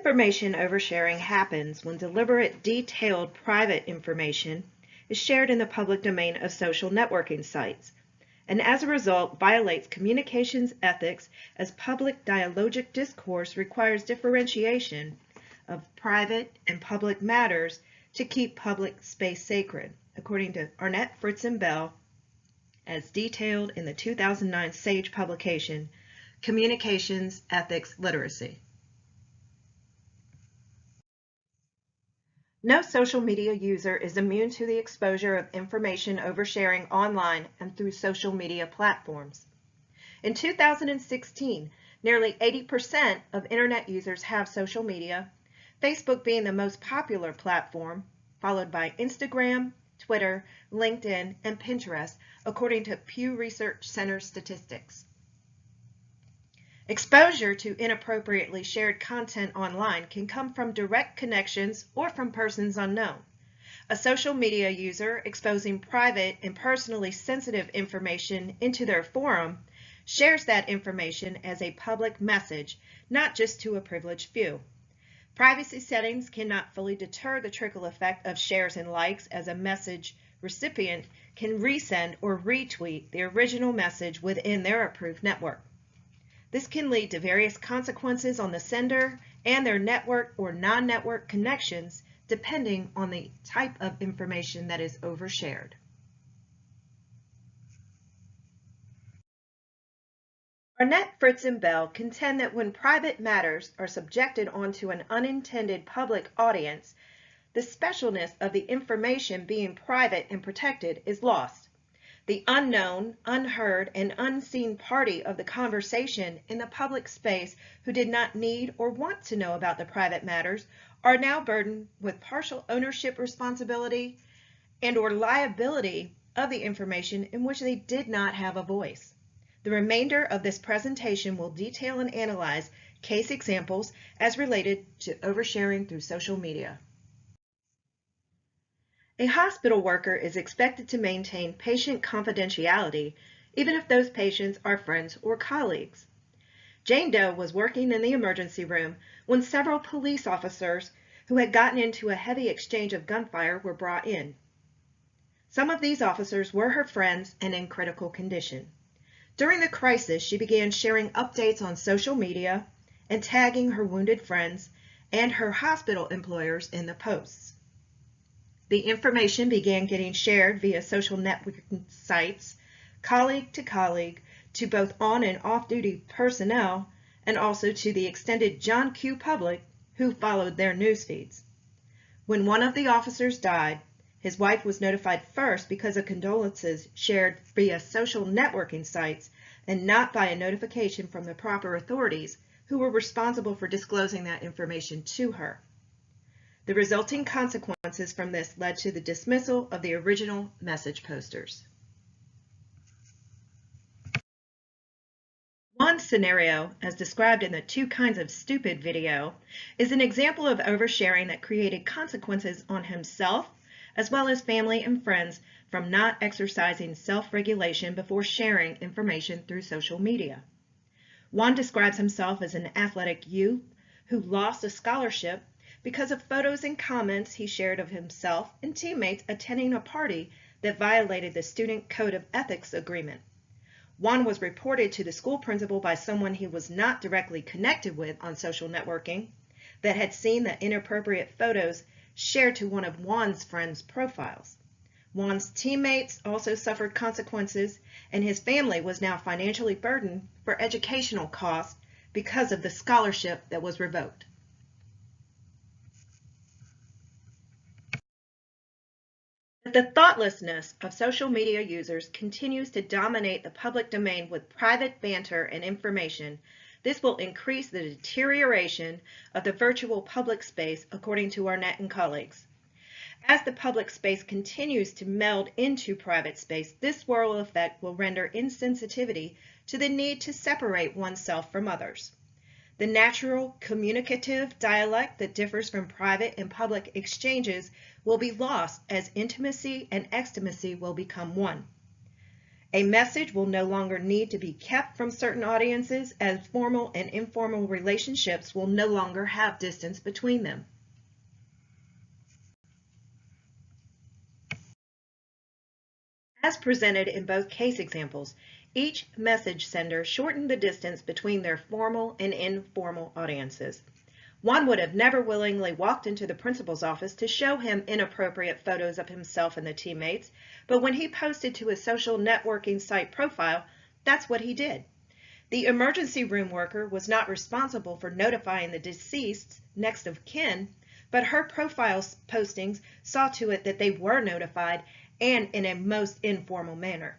Information oversharing happens when deliberate, detailed, private information is shared in the public domain of social networking sites, and as a result violates communications ethics, as public dialogic discourse requires differentiation of private and public matters to keep public space sacred, according to Arnett, Fritz, and Bell, as detailed in the 2009 SAGE publication, Communications Ethics Literacy. No social media user is immune to the exposure of information oversharing online and through social media platforms. In 2016, nearly 80% of internet users have social media, Facebook being the most popular platform, followed by Instagram, Twitter, LinkedIn, and Pinterest, according to Pew Research Center statistics. Exposure to inappropriately shared content online can come from direct connections or from persons unknown. A social media user exposing private and personally sensitive information into their forum shares that information as a public message, not just to a privileged few. Privacy settings cannot fully deter the trickle effect of shares and likes, as a message recipient can resend or retweet the original message within their approved network. This can lead to various consequences on the sender and their network or non-network connections, depending on the type of information that is overshared. Arnett, Fritz, and Bell contend that when private matters are subjected onto an unintended public audience, the specialness of the information being private and protected is lost. The unknown, unheard, and unseen party of the conversation in the public space who did not need or want to know about the private matters are now burdened with partial ownership responsibility and/or liability of the information in which they did not have a voice. The remainder of this presentation will detail and analyze case examples as related to oversharing through social media. A hospital worker is expected to maintain patient confidentiality, even if those patients are friends or colleagues. Jane Doe was working in the emergency room when several police officers who had gotten into a heavy exchange of gunfire were brought in. Some of these officers were her friends and in critical condition. During the crisis, she began sharing updates on social media and tagging her wounded friends and her hospital employers in the posts. The information began getting shared via social networking sites, colleague to colleague, to both on and off-duty personnel, and also to the extended John Q. public who followed their news feeds. When one of the officers died, his wife was notified first because of condolences shared via social networking sites and not by a notification from the proper authorities who were responsible for disclosing that information to her. The resulting consequences from this led to the dismissal of the original message posters. One scenario, as described in the 2 Kinds of Stupid video, is an example of oversharing that created consequences on himself as well as family and friends from not exercising self-regulation before sharing information through social media. Juan describes himself as an athletic youth who lost a scholarship because of photos and comments he shared of himself and teammates attending a party that violated the Student Code of Ethics agreement. Juan was reported to the school principal by someone he was not directly connected with on social networking that had seen the inappropriate photos shared to one of Juan's friends' profiles. Juan's teammates also suffered consequences, and his family was now financially burdened for educational costs because of the scholarship that was revoked. The thoughtlessness of social media users continues to dominate the public domain with private banter and information. This will increase the deterioration of the virtual public space, according to Arnett and colleagues. As the public space continues to meld into private space, this whirl effect will render insensitivity to the need to separate oneself from others. The natural communicative dialect that differs from private and public exchanges will be lost as intimacy and extimacy will become one. A message will no longer need to be kept from certain audiences, as formal and informal relationships will no longer have distance between them. As presented in both case examples, each message sender shortened the distance between their formal and informal audiences. One would have never willingly walked into the principal's office to show him inappropriate photos of himself and the teammates, but when he posted to his social networking site profile, that's what he did. The emergency room worker was not responsible for notifying the deceased's next of kin, but her profile postings saw to it that they were notified, and in a most informal manner.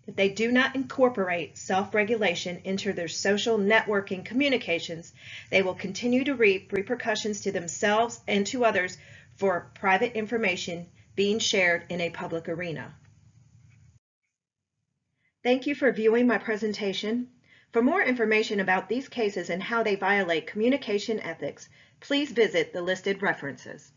If they do not incorporate self-regulation into their social networking communications, they will continue to reap repercussions to themselves and to others for private information being shared in a public arena. Thank you for viewing my presentation. For more information about these cases and how they violate communication ethics, please visit the listed references.